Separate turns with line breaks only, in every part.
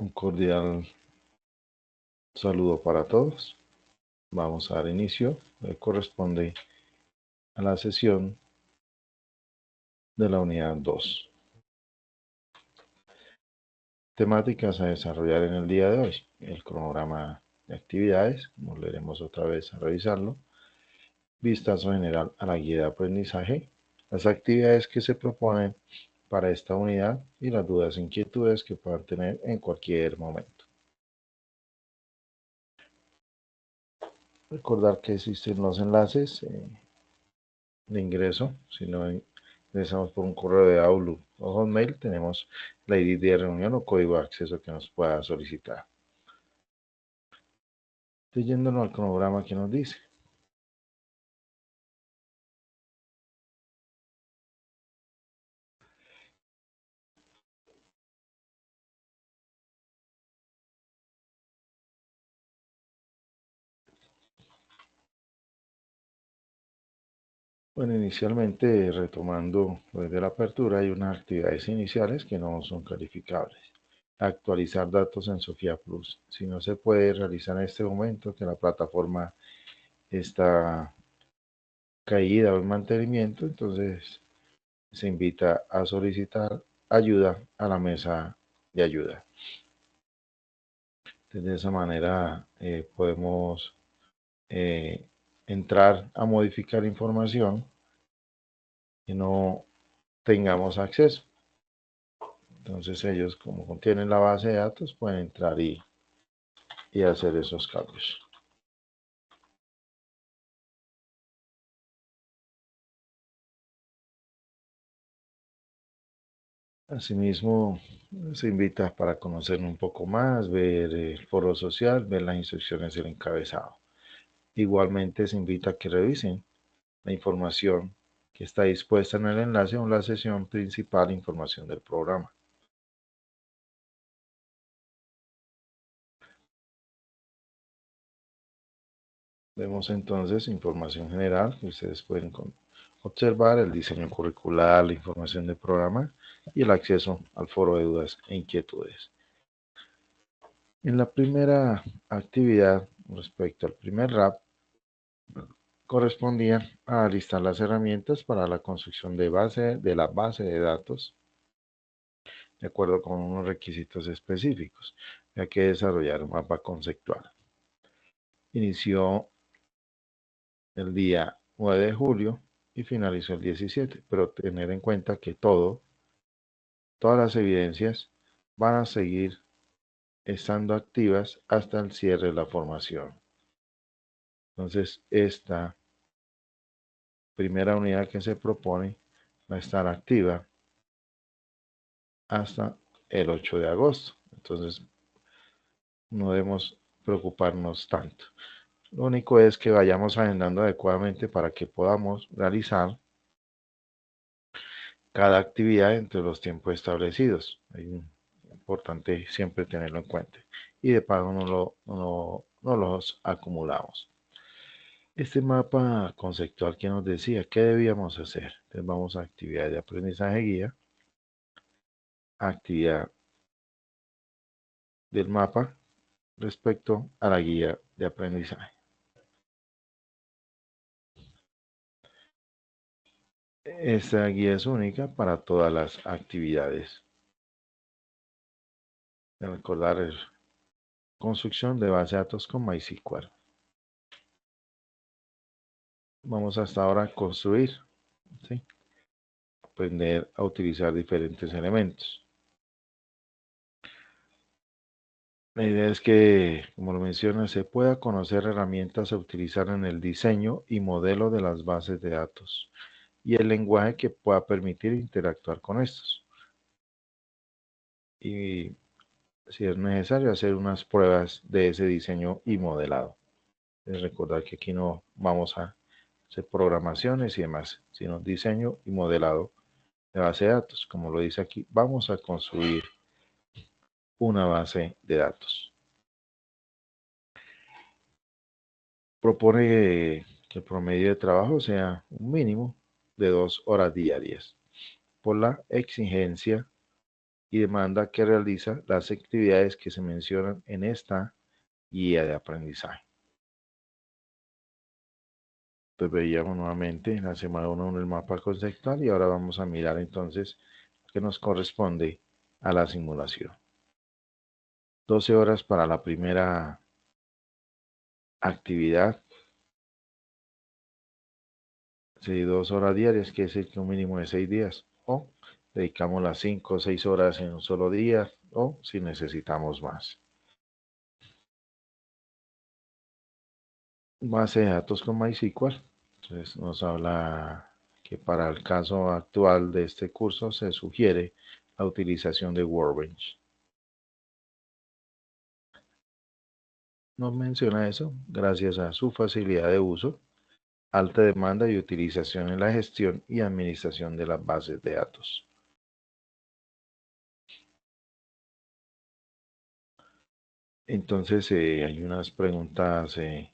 Un cordial saludo para todos. Vamos a dar inicio. Corresponde a la sesión de la unidad 2. Temáticas a desarrollar en el día de hoy. El cronograma de actividades. Volveremos otra vez a revisarlo. Vistazo general a la guía de aprendizaje. Las actividades que se proponen para esta unidad y las dudas e inquietudes que puedan tener en cualquier momento. Recordar que existen los enlaces de ingreso. Si no ingresamos por un correo de Outlook o Hotmail, tenemos la ID de reunión o código de acceso que nos pueda solicitar. Estoy yéndonos al cronograma que nos dice. Bueno, inicialmente, retomando desde la apertura, hay unas actividades iniciales que no son calificables. Actualizar datos en Sofía Plus. Si no se puede realizar en este momento, que la plataforma está caída o en mantenimiento, entonces se invita a solicitar ayuda a la mesa de ayuda. De esa manera podemos entrar a modificar información que no tengamos acceso. Entonces ellos, como contienen la base de datos, pueden entrar y hacer esos cambios. Asimismo, se invita para conocer un poco más, ver el foro social, ver las instrucciones del encabezado. Igualmente se invita a que revisen la información que está dispuesta en el enlace o en la sesión principal, información del programa. Vemos entonces información general que ustedes pueden observar, el diseño curricular, la información del programa y el acceso al foro de dudas e inquietudes. En la primera actividad, respecto al primer RAP, correspondía a listar las herramientas para la construcción de la base de datos de acuerdo con unos requisitos específicos. Hay que desarrollar un mapa conceptual. Inició el día 9 de julio y finalizó el 17, pero tener en cuenta que todas las evidencias van a seguir estando activas hasta el cierre de la formación. Entonces, esta primera unidad que se propone va a estar activa hasta el 8 de agosto. Entonces, no debemos preocuparnos tanto. Lo único es que vayamos agendando adecuadamente para que podamos realizar cada actividad entre los tiempos establecidos. Es importante siempre tenerlo en cuenta. Y de pago no los acumulamos. Este mapa conceptual que nos decía qué debíamos hacer. Entonces vamos a actividad de aprendizaje guía, actividad del mapa respecto a la guía de aprendizaje. Esta guía es única para todas las actividades. Recordar es construcción de base de datos con MySQL. Vamos hasta ahora a construir, ¿sí? Aprender a utilizar diferentes elementos. La idea es que, como lo menciona, se pueda conocer herramientas a utilizar en el diseño y modelo de las bases de datos y el lenguaje que pueda permitir interactuar con estos. Y si es necesario, hacer unas pruebas de ese diseño y modelado. Es recordar que aquí no vamos a hacer programaciones y demás, sino diseño y modelado de base de datos. Como lo dice aquí, vamos a construir una base de datos. Propone que el promedio de trabajo sea un mínimo de 2 horas diarias por la exigencia y demanda que realiza las actividades que se mencionan en esta guía de aprendizaje. Entonces veíamos nuevamente en la semana 1 el mapa conceptual y ahora vamos a mirar entonces qué nos corresponde a la simulación. 12 horas para la primera actividad. Sí, 2 horas diarias, que es un mínimo de 6 días. O dedicamos las 5 o 6 horas en un solo día, o si necesitamos más. Base de datos con MySQL. Entonces nos habla que para el caso actual de este curso se sugiere la utilización de Workbench. Nos menciona eso gracias a su facilidad de uso, alta demanda y utilización en la gestión y administración de las bases de datos. Entonces hay unas preguntas de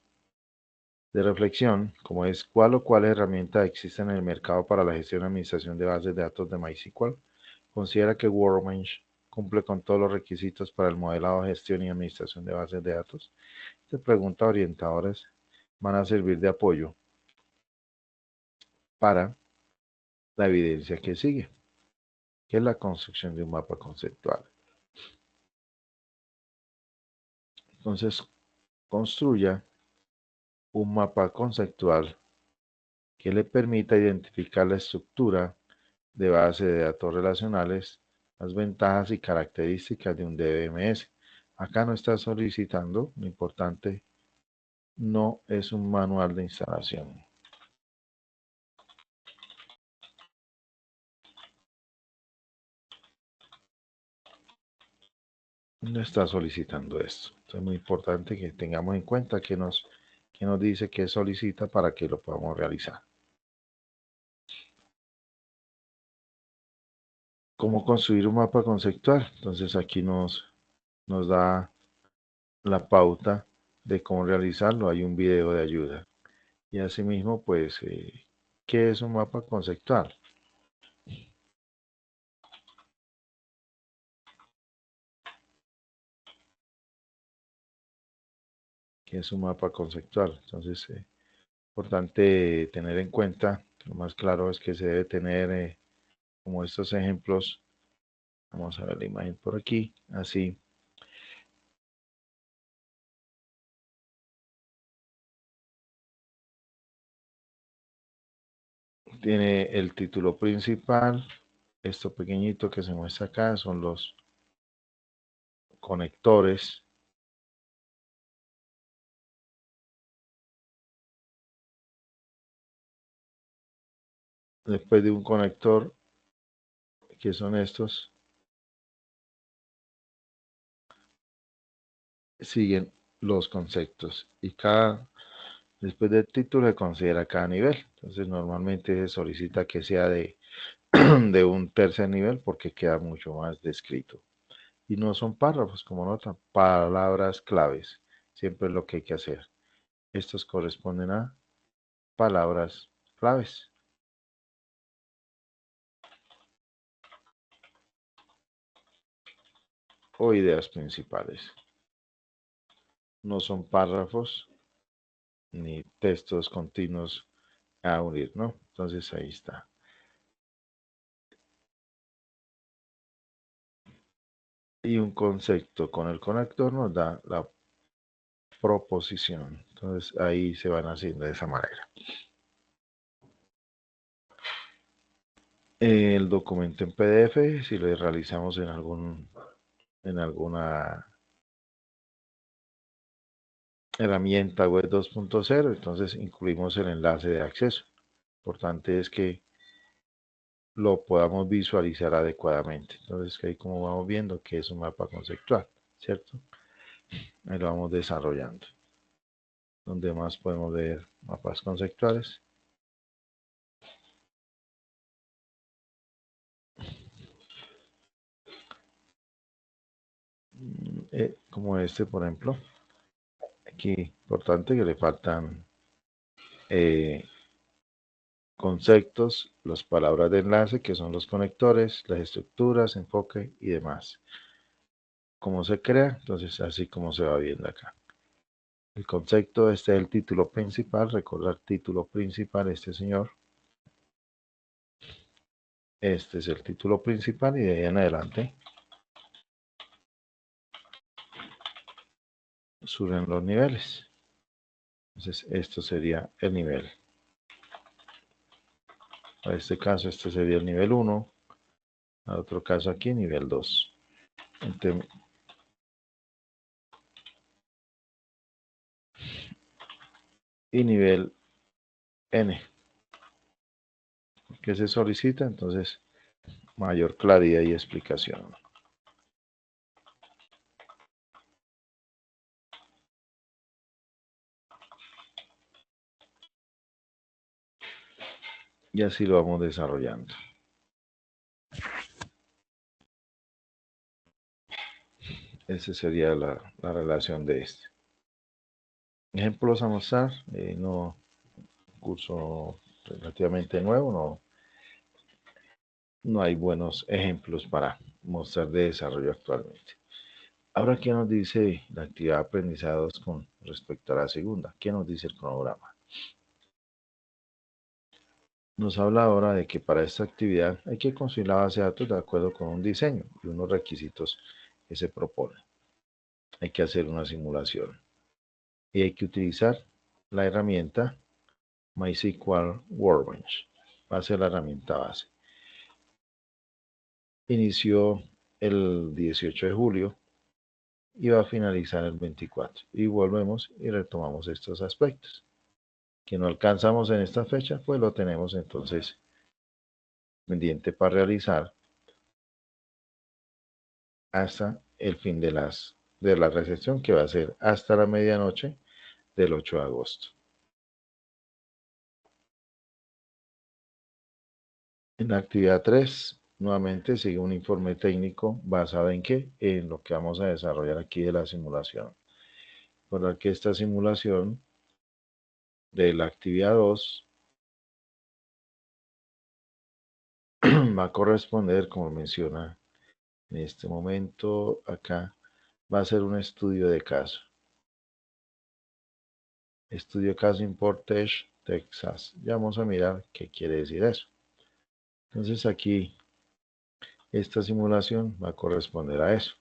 reflexión, como es ¿cuál o cuál herramienta existe en el mercado para la gestión y administración de bases de datos de MySQL? Considera que Workbench cumple con todos los requisitos para el modelado, gestión y administración de bases de datos. Estas preguntas orientadoras van a servir de apoyo para la evidencia que sigue, que es la construcción de un mapa conceptual. Entonces, construya un mapa conceptual que le permita identificar la estructura de base de datos relacionales, las ventajas y características de un DBMS. Acá no está solicitando, lo importante no es un manual de instalación. No está solicitando esto. Entonces es muy importante que tengamos en cuenta que nos dice que solicita para que lo podamos realizar. ¿Cómo construir un mapa conceptual? Entonces aquí nos da la pauta de cómo realizarlo. Hay un video de ayuda. Y asimismo, pues, ¿qué es un mapa conceptual? ¿Qué es un mapa conceptual? Entonces, importante tener en cuenta, lo más claro es que se debe tener como estos ejemplos. Vamos a ver la imagen por aquí, así. Tiene el título principal. Esto pequeñito que se muestra acá son los conectores. Después de un conector, que son estos, siguen los conceptos. Y después del título se considera cada nivel. Entonces normalmente se solicita que sea de, de un tercer nivel porque queda mucho más descrito. Y no son párrafos, como nota, palabras claves. Siempre es lo que hay que hacer. Estos corresponden a palabras claves o ideas principales. No son párrafos ni textos continuos a unir, ¿no? Entonces ahí está. Y un concepto con el conector nos da la proposición. Entonces ahí se van haciendo de esa manera. El documento en PDF, si lo realizamos en alguna herramienta web 2.0, entonces incluimos el enlace de acceso. Lo importante es que lo podamos visualizar adecuadamente. Entonces ahí como vamos viendo que es un mapa conceptual, ¿cierto? Ahí lo vamos desarrollando. Donde más podemos ver mapas conceptuales. Como este, por ejemplo. Aquí, importante que le faltan conceptos, las palabras de enlace, que son los conectores, las estructuras, enfoque y demás. ¿Cómo se crea? Entonces, así como se va viendo acá. El concepto, este es el título principal, recordar título principal, este señor. Este es el título principal y de ahí en adelante suben los niveles. Entonces, esto sería el nivel. En este caso, este sería el nivel 1. En otro caso aquí, nivel 2. Y nivel N. ¿Qué se solicita? Entonces, mayor claridad y explicación. Y así lo vamos desarrollando. Esa sería la relación de este. Ejemplos a mostrar. No, curso relativamente nuevo, no hay buenos ejemplos para mostrar de desarrollo actualmente. Ahora, ¿qué nos dice la actividad de aprendizaje con respecto a la segunda? ¿Qué nos dice el cronograma? Nos habla ahora de que para esta actividad hay que construir la base de datos de acuerdo con un diseño y unos requisitos que se proponen. Hay que hacer una simulación y hay que utilizar la herramienta MySQL Workbench. Va a ser la herramienta base. Inició el 18 de julio y va a finalizar el 24. Y volvemos y retomamos estos aspectos. Que no alcanzamos en esta fecha, pues lo tenemos entonces pendiente para realizar hasta el fin de la recepción, que va a ser hasta la medianoche del 8 de agosto. En la actividad 3, nuevamente sigue un informe técnico basado en qué? En lo que vamos a desarrollar aquí de la simulación. Recordar que esta simulación de la actividad 2 va a corresponder, como menciona en este momento acá, va a ser un estudio de caso. Estudio de caso Import Texas. Ya vamos a mirar qué quiere decir eso. Entonces aquí esta simulación va a corresponder a eso.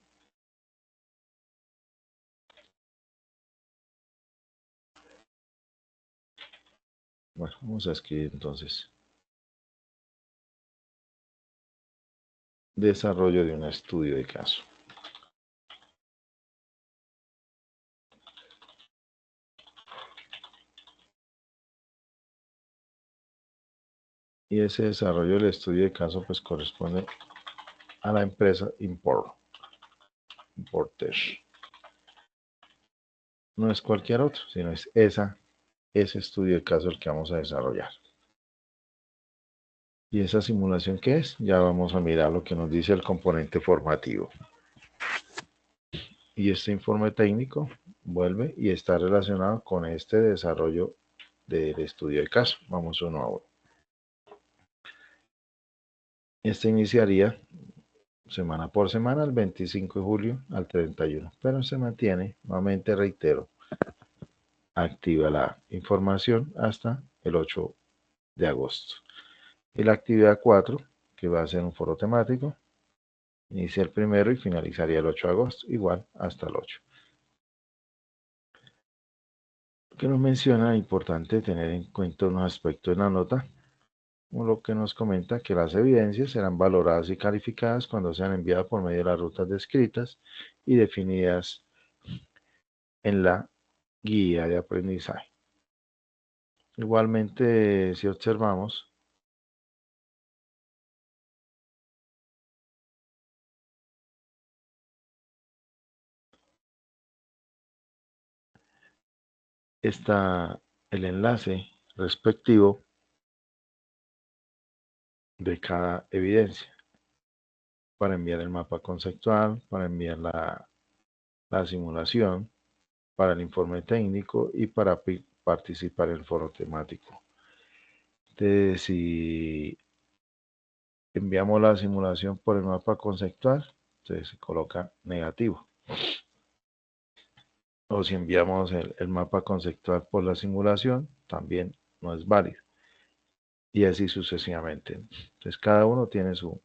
Bueno, vamos a escribir entonces desarrollo de un estudio de caso. Y ese desarrollo del estudio de caso pues corresponde a la empresa Importesh. No es cualquier otro, sino es ese estudio de caso el que vamos a desarrollar. ¿Y esa simulación qué es? Ya vamos a mirar lo que nos dice el componente formativo. Y este informe técnico vuelve y está relacionado con este desarrollo del estudio de caso. Vamos uno a uno. Este iniciaría semana por semana, el 25 de julio al 31, pero se mantiene, nuevamente reitero, activa la información hasta el 8 de agosto. Y la actividad 4, que va a ser un foro temático, inicia el 1 y finalizaría el 8 de agosto, igual hasta el 8. Que nos menciona, importante tener en cuenta unos aspectos de la nota, lo que nos comenta que las evidencias serán valoradas y calificadas cuando sean enviadas por medio de las rutas descritas y definidas en la guía de aprendizaje. Igualmente, si observamos, está el enlace respectivo de cada evidencia para enviar el mapa conceptual, para enviar la simulación, para el informe técnico y para participar en el foro temático. Entonces, si enviamos la simulación por el mapa conceptual, entonces se coloca negativo. O si enviamos el mapa conceptual por la simulación, también no es válido. Y así sucesivamente. Entonces cada uno tiene su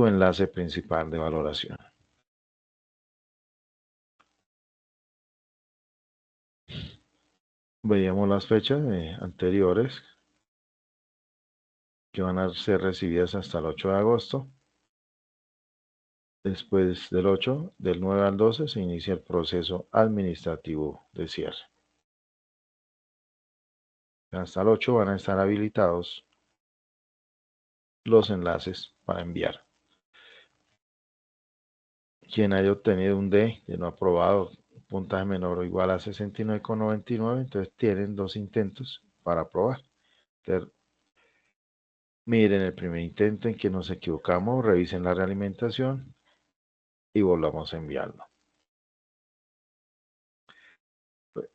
enlace principal de valoración. Veíamos las fechas anteriores que van a ser recibidas hasta el 8 de agosto. Después del 8, del 9 al 12, se inicia el proceso administrativo de cierre. Hasta el 8 van a estar habilitados los enlaces para enviar. Quien haya obtenido un D, que no ha aprobado, puntaje menor o igual a 69,99, entonces tienen 2 intentos para aprobar. Entonces, miren el primer intento en que nos equivocamos, revisen la realimentación y volvamos a enviarlo.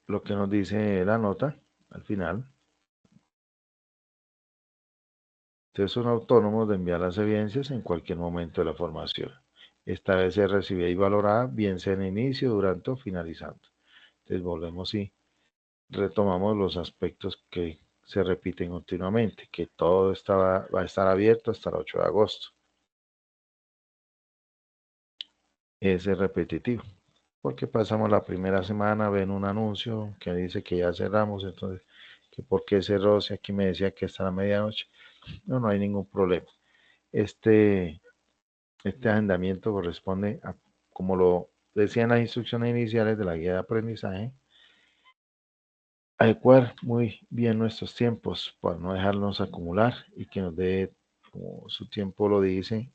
Lo que nos dice la nota al final. Ustedes son autónomos de enviar las evidencias en cualquier momento de la formación. Esta vez se recibida y valorada, bien sea en inicio, durante o finalizando. Entonces volvemos y retomamos los aspectos que se repiten continuamente, que todo va a estar abierto hasta el 8 de agosto. Ese es repetitivo, porque pasamos la primera semana, ven un anuncio que dice que ya cerramos, entonces, que ¿por qué cerró? Si aquí me decía que hasta la medianoche. No hay ningún problema. Este agendamiento corresponde a, como lo decían las instrucciones iniciales de la guía de aprendizaje, adecuar muy bien nuestros tiempos para no dejarnos acumular y que nos dé, como su tiempo lo dice,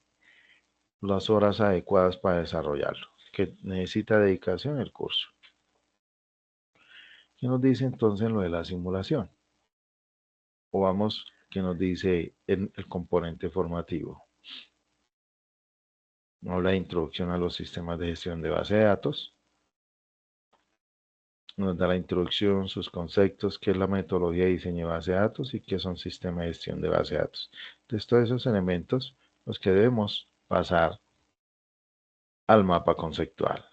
las horas adecuadas para desarrollarlo, que necesita dedicación el curso. ¿Qué nos dice entonces lo de la simulación? O vamos, ¿qué nos dice en el componente formativo? Habla de introducción a los sistemas de gestión de base de datos. Nos da la introducción, sus conceptos, qué es la metodología de diseño de base de datos y qué son sistemas de gestión de base de datos. Entonces, todos esos elementos los que debemos pasar al mapa conceptual.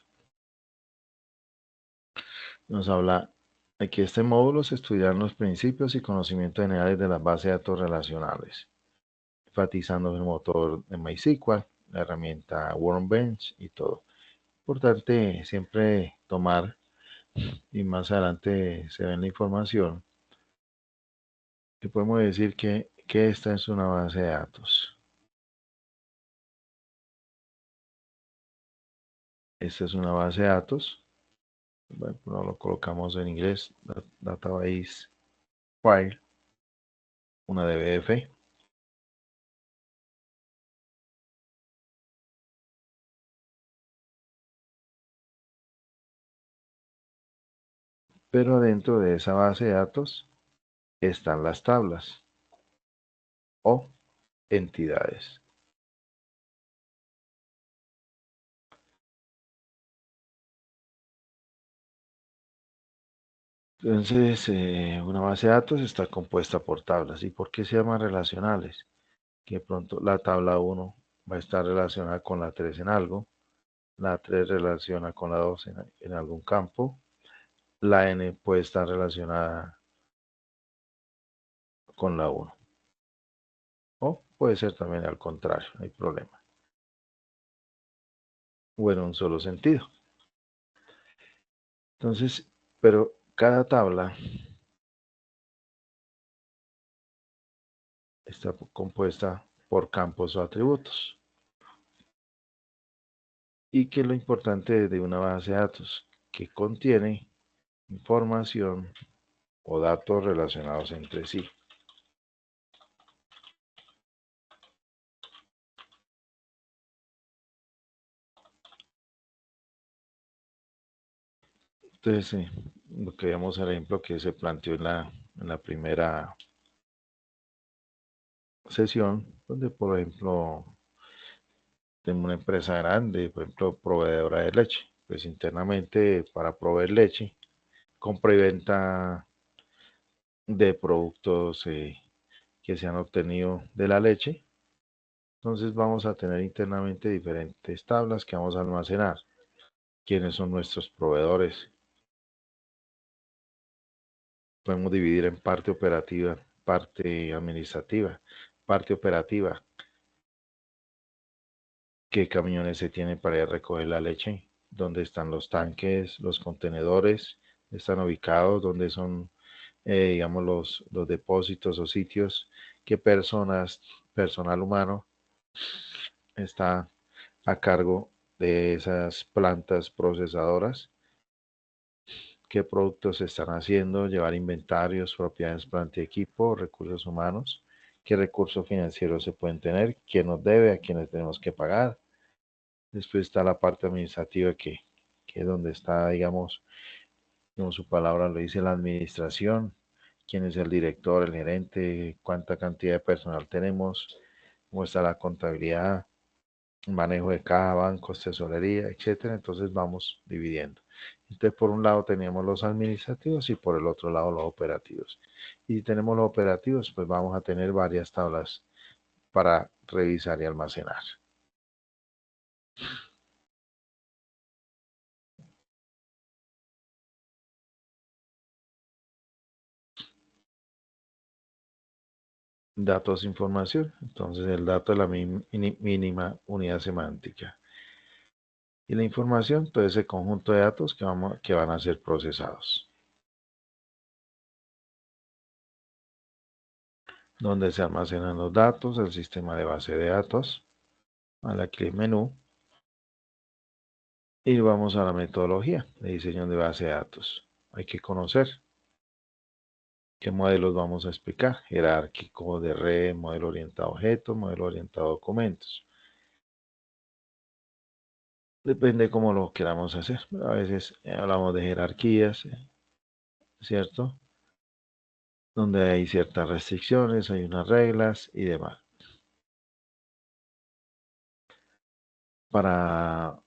Nos habla de que este módulo se estudiarán los principios y conocimientos generales de las bases de datos relacionales, enfatizando el motor de MySQL, la herramienta Workbench y todo. Importante siempre tomar, y más adelante se ve en la información, que podemos decir que esta es una base de datos. Esta es una base de datos. Bueno, lo colocamos en inglés, database file, una DBF. Pero dentro de esa base de datos están las tablas o entidades. Entonces, una base de datos está compuesta por tablas. ¿Y por qué se llaman relacionales? Que de pronto la tabla 1 va a estar relacionada con la 3 en algo, la 3 relaciona con la 2 en algún campo, la n puede estar relacionada con la 1. O puede ser también al contrario, no hay problema. O en un solo sentido. Entonces, pero cada tabla está compuesta por campos o atributos. Y que lo importante de una base de datos que contiene información o datos relacionados entre sí. Entonces, lo que vemos el ejemplo que se planteó en la primera sesión, donde por ejemplo, tenemos una empresa grande, por ejemplo, proveedora de leche. Pues internamente para proveer leche, compra y venta de productos que se han obtenido de la leche, Entonces vamos a tener internamente diferentes tablas que vamos a almacenar. ¿Quiénes son nuestros proveedores? Podemos dividir en parte operativa, parte administrativa. Parte operativa, ¿qué camiones se tienen para ir a recoger la leche? ¿Dónde están los tanques, los contenedores? ¿Están ubicados? ¿Dónde son, digamos, los depósitos o sitios? ¿Qué personal humano está a cargo de esas plantas procesadoras? ¿Qué productos se están haciendo? Llevar inventarios, propiedades, planta y equipo, recursos humanos. ¿Qué recursos financieros se pueden tener? ¿Quién nos debe? ¿A quiénes tenemos que pagar? Después está la parte administrativa que es donde está, digamos, como su palabra lo dice, la administración. ¿Quién es el director, el gerente? ¿Cuánta cantidad de personal tenemos? ¿Cómo está la contabilidad? Manejo de caja, bancos, tesorería, etcétera. Entonces vamos dividiendo. Entonces, por un lado teníamos los administrativos y por el otro lado los operativos. Y si tenemos los operativos, pues vamos a tener varias tablas para revisar y almacenar. Datos, información. Entonces, el dato es la mínima unidad semántica. Y la información, todo ese conjunto de datos que van a ser procesados. Donde se almacenan los datos, el sistema de base de datos. A la clic menú. Y vamos a la metodología de diseño de base de datos. Hay que conocer qué modelos vamos a explicar. Jerárquico, de red, modelo orientado a objetos, modelo orientado a documentos. Depende cómo lo queramos hacer. A veces hablamos de jerarquías, ¿cierto? Donde hay ciertas restricciones, hay unas reglas y demás. Para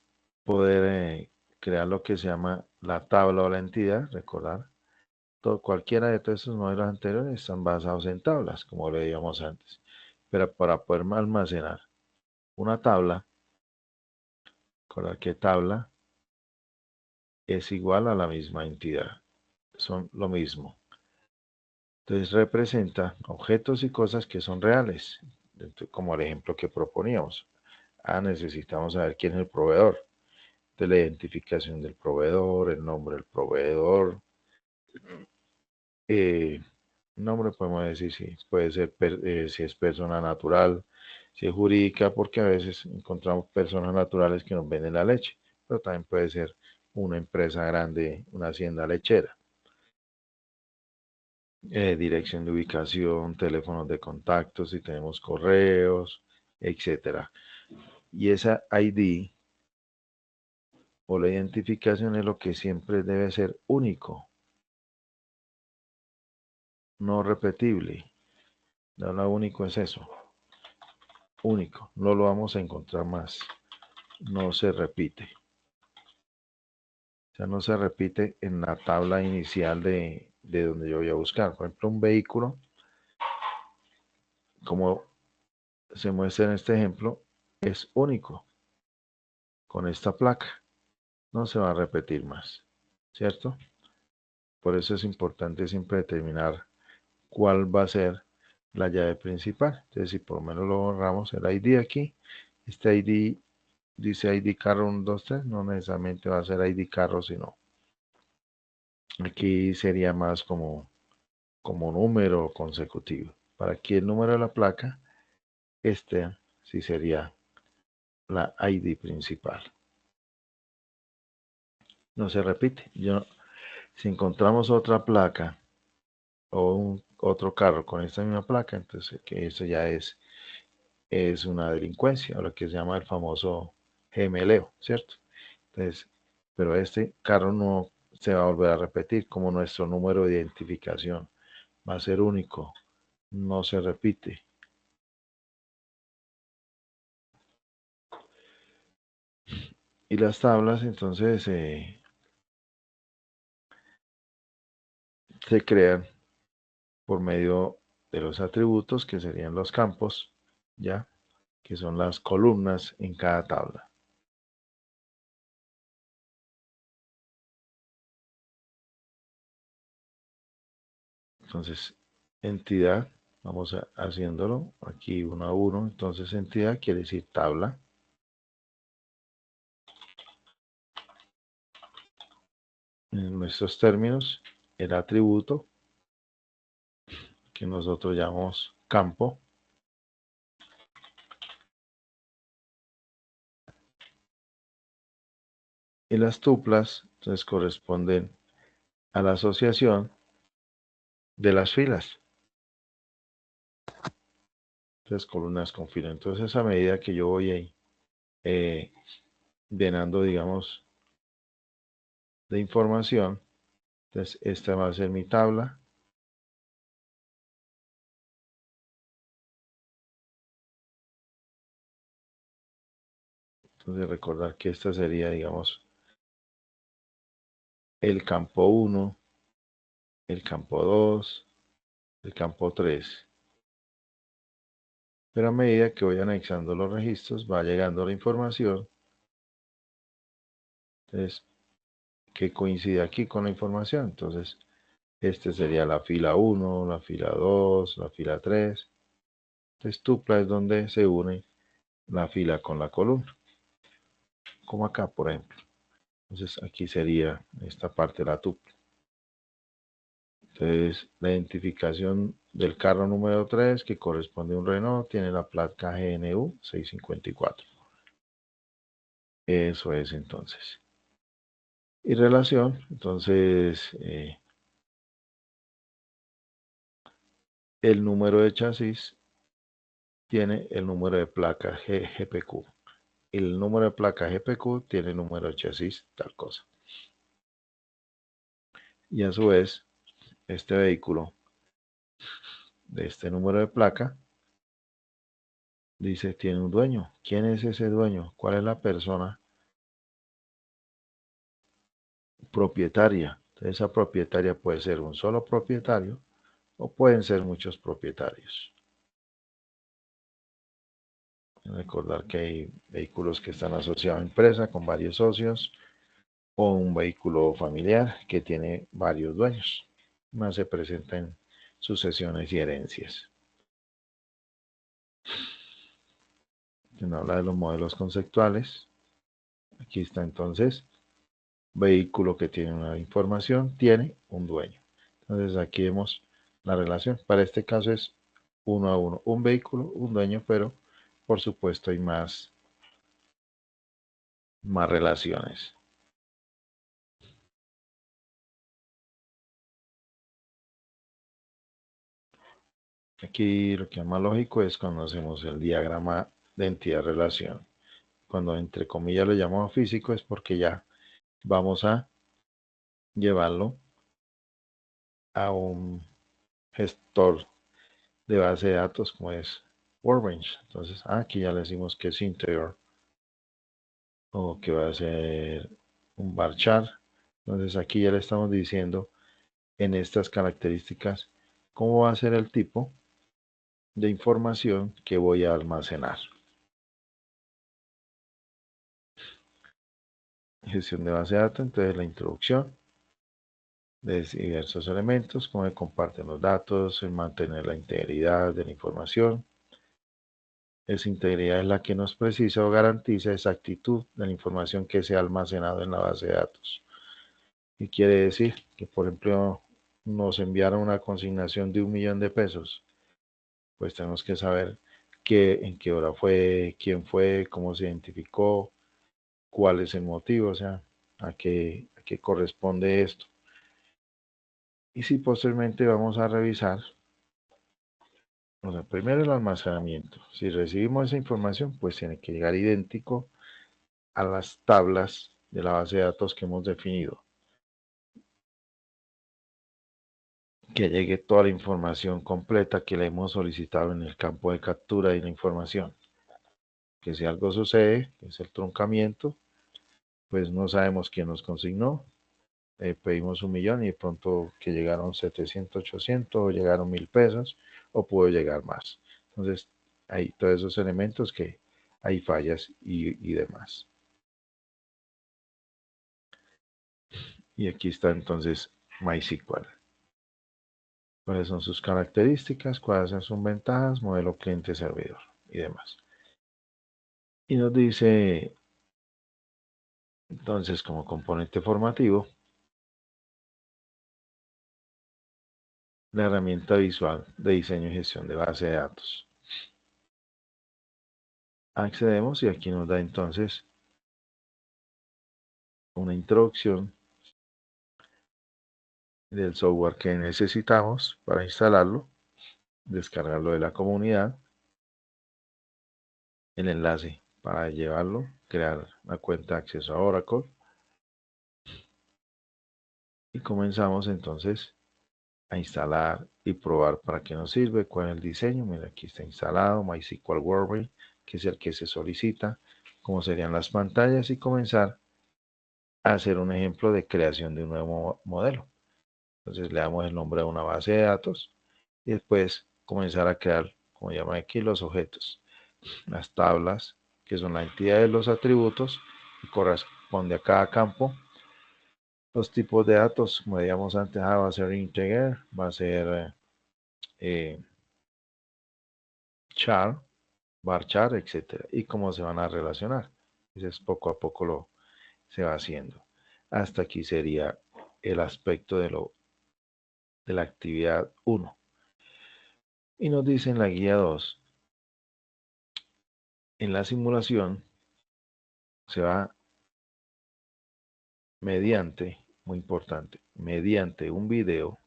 poder crear lo que se llama la tabla o la entidad, recordar, cualquiera de todos estos modelos anteriores están basados en tablas, como le decíamos antes. Pero para poder almacenar una tabla, recordar que tabla es igual a la misma entidad, son lo mismo. Entonces representa objetos y cosas que son reales, como el ejemplo que proponíamos. Necesitamos saber quién es el proveedor, de la identificación del proveedor, el nombre del proveedor. Nombre podemos decir si puede ser si es persona natural, si es jurídica, porque a veces encontramos personas naturales que nos venden la leche, pero también puede ser una empresa grande, una hacienda lechera. Dirección de ubicación, teléfonos de contacto, si tenemos correos, etcétera. Y esa ID o la identificación es lo que siempre debe ser único, no repetible. Lo único es eso, único, no lo vamos a encontrar más, no se repite. O sea, no se repite en la tabla inicial de donde yo voy a buscar. Por ejemplo, un vehículo, como se muestra en este ejemplo, es único con esta placa. No se va a repetir más, ¿cierto? Por eso es importante siempre determinar cuál va a ser la llave principal. Entonces, si por lo menos lo borramos el ID aquí, este ID dice ID carro 1, 2, 3, no necesariamente va a ser ID carro, sino aquí sería más como número consecutivo. Para aquí el número de la placa, este sí sería la ID principal. No se repite. Si encontramos otra placa o otro carro con esta misma placa, entonces que eso ya es una delincuencia, o lo que se llama el famoso gemeleo, ¿cierto? Entonces, pero este carro no se va a volver a repetir como nuestro número de identificación. Va a ser único, no se repite. Y las tablas entonces se crean por medio de los atributos que serían los campos, ¿ya? que son las columnas en cada tabla. Entonces, entidad, vamos haciéndolo aquí uno a uno. Entonces, entidad quiere decir tabla. En nuestros términos, el atributo que nosotros llamamos campo. Y las tuplas, entonces, corresponden a la asociación de las filas. Entonces, columnas con fila. Entonces, a medida que yo voy ahí llenando, digamos, de información, entonces esta va a ser mi tabla. Entonces, recordar que esta sería, digamos, el campo 1, el campo 2, el campo 3. Pero a medida que voy anexando los registros, va llegando la información. Entonces, que coincide aquí con la información. Entonces, este sería la fila 1, la fila 2, la fila 3. Entonces, tupla es donde se une la fila con la columna. Como acá, por ejemplo. Entonces, aquí sería esta parte de la tupla. Entonces, la identificación del carro número 3, que corresponde a un Renault, tiene la placa GNU 654. Eso es entonces. Y relación, entonces, el número de chasis tiene el número de placa GPQ. Y el número de placa GPQ tiene el número de chasis, tal cosa. Y a su vez, este vehículo de este número de placa dice, tiene un dueño. ¿Quién es ese dueño? ¿Cuál es la persona propietaria? Entonces, esa propietaria puede ser un solo propietario o pueden ser muchos propietarios. Recordar que hay vehículos que están asociados a empresa con varios socios o un vehículo familiar que tiene varios dueños. Más se presenta en sucesiones y herencias. Quien habla de los modelos conceptuales, aquí está entonces, vehículo que tiene una información, tiene un dueño. Entonces aquí vemos la relación. Para este caso es uno a uno. Un vehículo, un dueño, pero por supuesto hay más relaciones. Aquí lo que es más lógico es cuando hacemos el diagrama de entidad-relación. Cuando entre comillas lo llamamos físico es porque ya vamos a llevarlo a un gestor de base de datos como es Workbench. Entonces, aquí ya le decimos que es interior o que va a ser un varchar. Entonces, aquí ya le estamos diciendo en estas características cómo va a ser el tipo de información que voy a almacenar. Gestión de base de datos, entonces la introducción de diversos elementos, cómo se comparten los datos, el mantener la integridad de la información. Esa integridad es la que nos precisa o garantiza exactitud de la información que se ha almacenado en la base de datos. Y quiere decir que, por ejemplo, nos enviaron una consignación de 1.000.000 de pesos, pues tenemos que saber en qué hora fue, quién fue, cómo se identificó, cuál es el motivo, o sea, a qué corresponde esto. Y si posteriormente vamos a revisar, o sea, primero el almacenamiento. Si recibimos esa información, pues tiene que llegar idéntico a las tablas de la base de datos que hemos definido. Que llegue toda la información completa que le hemos solicitado en el campo de captura de la información. Que si algo sucede, que es el truncamiento, pues no sabemos quién nos consignó. Pedimos 1.000.000 y de pronto que llegaron 700, 800 o llegaron 1.000 pesos o pudo llegar más. Entonces, Hay todos esos elementos que hay fallas y demás. Y aquí está entonces MySQL. ¿Cuáles son sus características? ¿Cuáles son sus ventajas? Modelo cliente-servidor y demás. Y nos dice, entonces, como componente formativo, la herramienta visual de diseño y gestión de base de datos. Accedemos y aquí nos da entonces una introducción del software que necesitamos para instalarlo, descargarlo de la comunidad, el enlace para llevarlo, crear una cuenta de acceso a Oracle y comenzamos entonces a instalar y probar para qué nos sirve, cuál es el diseño. Mira, aquí está instalado MySQL Workbench, que es el que se solicita, cómo serían las pantallas y comenzar a hacer un ejemplo de creación de un nuevo modelo. Entonces le damos el nombre a una base de datos y después comenzar a crear, como llaman aquí, los objetos, las tablas, que son la entidad de los atributos y corresponde a cada campo. Los tipos de datos, como decíamos antes, va a ser integer, va a ser char, varchar, etcétera, y cómo se van a relacionar. Entonces poco a poco se va haciendo. Hasta aquí sería el aspecto de la actividad 1. Y nos dice en la guía 2, en la simulación se va mediante, muy importante, mediante un video,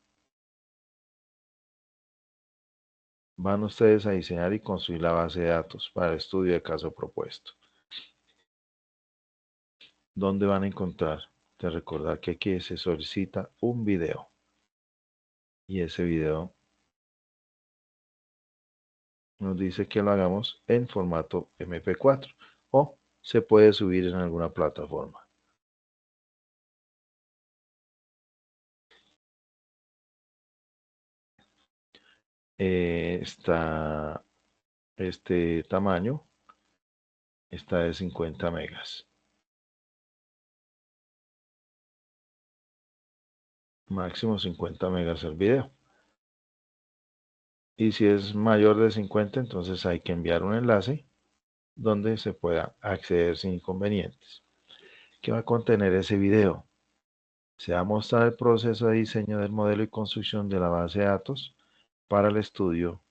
van ustedes a diseñar y construir la base de datos para el estudio de caso propuesto. ¿Dónde van a encontrar? De recordar que aquí se solicita un video. Y ese video nos dice que lo hagamos en formato MP4 o se puede subir en alguna plataforma. Está este tamaño, está de 50 megas. Máximo 50 megas el video. Y si es mayor de 50, entonces hay que enviar un enlace donde se pueda acceder sin inconvenientes. ¿Qué va a contener ese video? Se va a mostrar el proceso de diseño del modelo y construcción de la base de datos para el estudio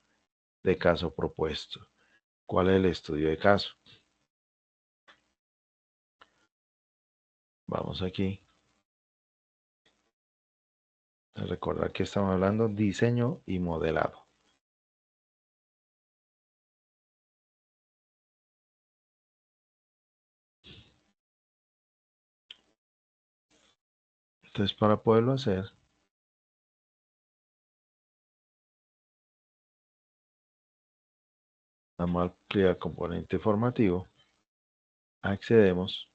de caso propuesto. ¿Cuál es el estudio de caso? Vamos aquí a recordar que estamos hablando de diseño y modelado. Entonces, para poderlo hacer, vamos a ampliar componente formativo, accedemos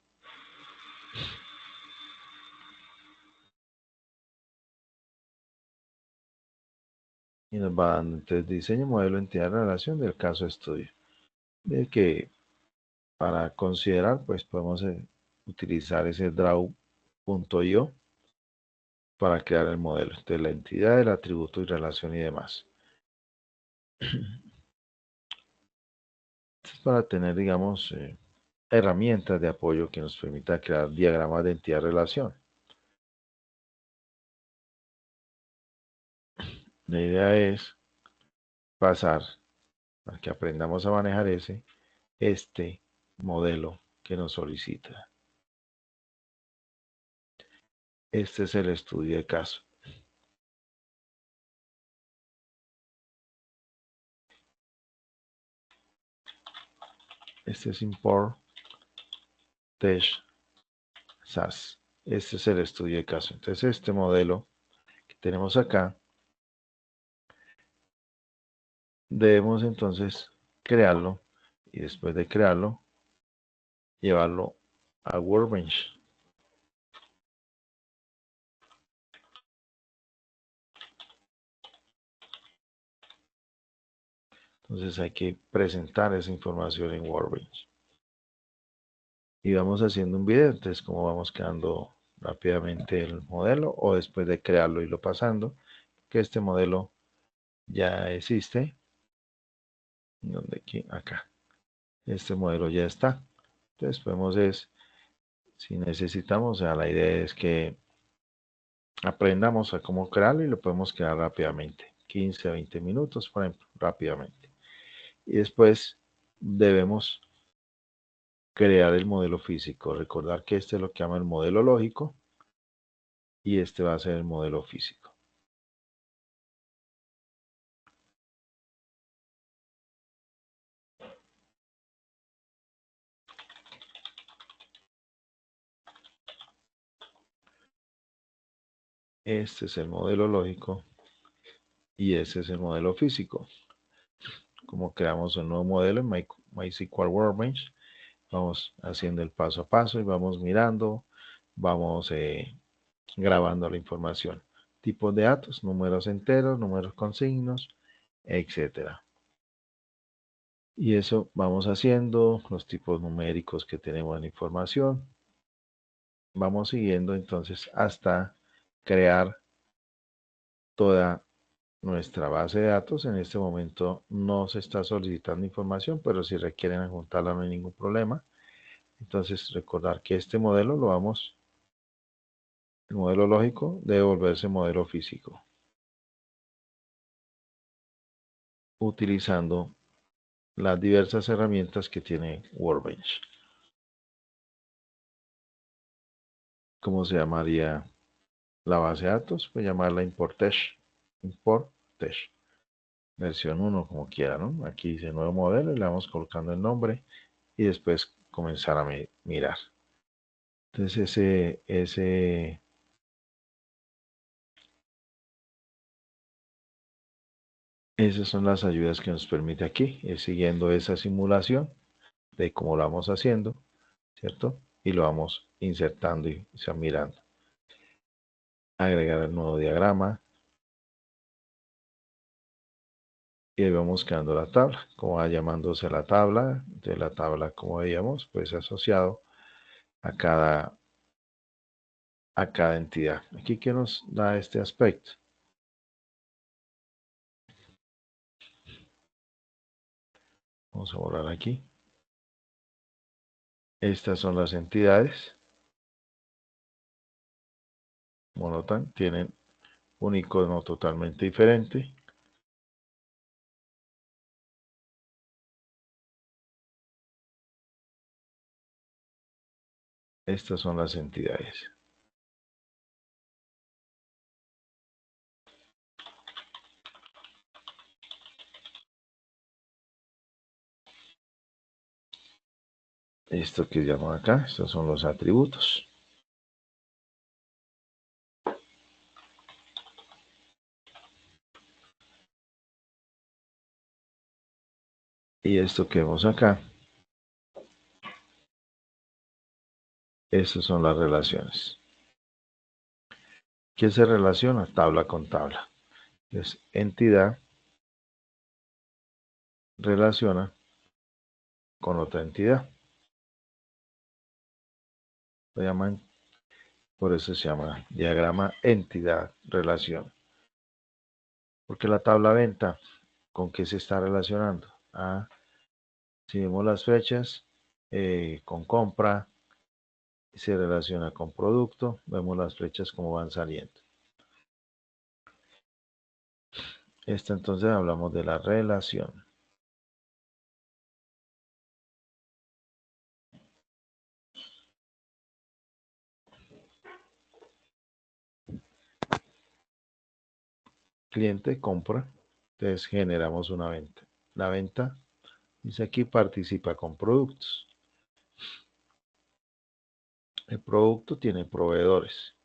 y nos va dando entonces diseño, modelo, entidad, relación del caso estudio. De que para considerar, pues podemos utilizar ese draw.io para crear el modelo de la entidad, el atributo y relación y demás. Esto es para tener, digamos, herramientas de apoyo que nos permita crear diagramas de entidad-relación. La idea es pasar para que aprendamos a manejar este modelo que nos solicita. Este es el estudio de caso. Este es import test SAS. Este es el estudio de caso. Entonces este modelo que tenemos acá, debemos entonces crearlo y después de crearlo, llevarlo a Workbench. Entonces hay que presentar esa información en Workbench. Y vamos haciendo un video, entonces como vamos creando rápidamente el modelo o después de crearlo y lo pasando, que este modelo ya existe. ¿Dónde aquí? Acá. Este modelo ya está. Entonces podemos si necesitamos, o sea, la idea es que aprendamos a cómo crearlo y lo podemos crear rápidamente. 15 a 20 minutos, por ejemplo, rápidamente. Y después debemos crear el modelo físico. Recordar que este es lo que llama el modelo lógico y este va a ser el modelo físico. Este es el modelo lógico y ese es el modelo físico. Como creamos un nuevo modelo en MySQL Workbench, vamos haciendo el paso a paso y vamos mirando, vamos grabando la información. Tipos de datos, números enteros, números con signos, etcétera. Y eso vamos haciendo, los tipos numéricos que tenemos en la información. Vamos siguiendo entonces hasta crear toda nuestra base de datos. En este momento no se está solicitando información, pero si requieren adjuntarla no hay ningún problema. Entonces recordar que este modelo el modelo lógico debe volverse modelo físico, utilizando las diversas herramientas que tiene Workbench. ¿Cómo se llamaría la base de datos? Pues llamarla importech, versión 1, como quiera, ¿no? Aquí dice nuevo modelo y le vamos colocando el nombre y después comenzar a mirar. Entonces esas son las ayudas que nos permite aquí, ir siguiendo esa simulación de cómo lo vamos haciendo, ¿cierto? Y lo vamos insertando y se va mirando. Agregar el nuevo diagrama y ahí vamos creando la tabla, como va llamándose la tabla, de la tabla como veíamos, pues asociado a cada entidad. Aquí que nos da este aspecto. Vamos a borrar aquí. Estas son las entidades. Como notan, tienen un icono totalmente diferente. Estas son las entidades. Esto que llamo acá, estos son los atributos. Y esto que vemos acá, estas son las relaciones. ¿Qué se relaciona? Tabla con tabla. Entonces, entidad relaciona con otra entidad. Lo llaman, por eso se llama diagrama entidad relación. Porque la tabla venta, ¿con qué se está relacionando? Si vemos las fechas, con compra, se relaciona con producto, vemos las flechas como van saliendo. Esta entonces hablamos de la relación. Cliente compra, entonces generamos una venta. La venta, dice aquí, participa con productos. El producto tiene proveedores.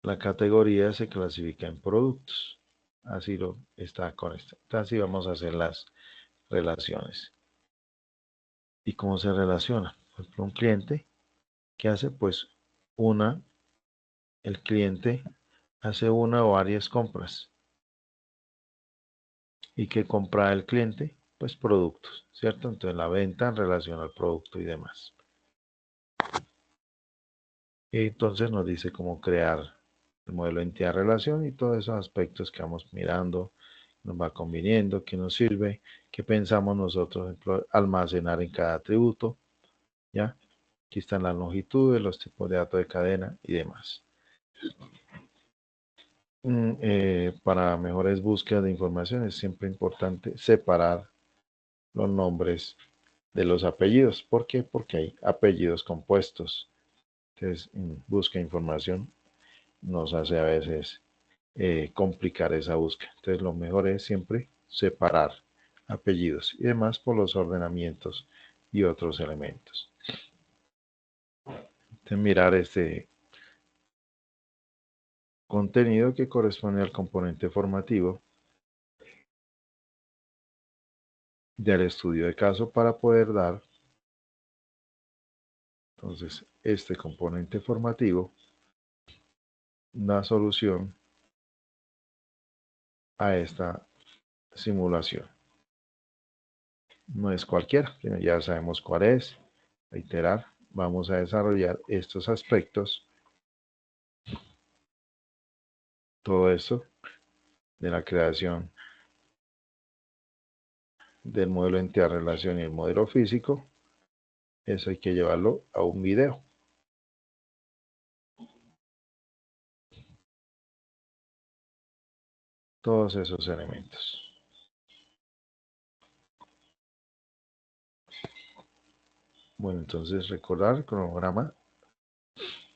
La categoría se clasifica en productos. Así lo está con esto. Entonces así vamos a hacer las relaciones. ¿Y cómo se relaciona? Por ejemplo, un cliente, ¿qué hace? Pues el cliente hace una o varias compras. ¿Y qué compra el cliente? Pues productos, ¿cierto? Entonces la venta en relación al producto y demás. Y entonces nos dice cómo crear el modelo de entidad-relación y todos esos aspectos que vamos mirando, nos va conviniendo, qué nos sirve, qué pensamos nosotros almacenar en cada atributo, ¿ya? Aquí están las longitudes, los tipos de datos de cadena y demás. Para mejores búsquedas de información es siempre importante separar los nombres de los apellidos. ¿Por qué? Porque hay apellidos compuestos. Entonces, busca información nos hace a veces complicar esa búsqueda. Entonces, lo mejor es siempre separar apellidos y demás por los ordenamientos y otros elementos. Entonces, mirar este contenido que corresponde al componente formativo del estudio de caso para poder dar entonces este componente formativo da solución a esta simulación. No es cualquiera, ya sabemos cuál es. Reiterar, vamos a desarrollar estos aspectos, todo esto de la creación del modelo de entidad-relación y el modelo físico. Eso hay que llevarlo a un video. Todos esos elementos. Bueno, entonces recordar el cronograma.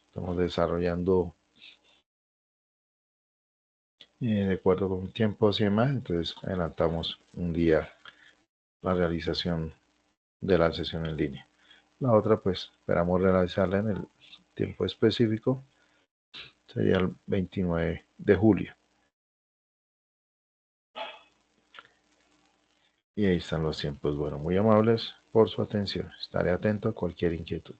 Estamos desarrollando de acuerdo con tiempos y demás. Entonces adelantamos un día la realización de la sesión en línea. La otra, pues, esperamos realizarla en el tiempo específico. Sería el 29 de julio. Y ahí están los tiempos. Bueno, muy amables por su atención. Estaré atento a cualquier inquietud.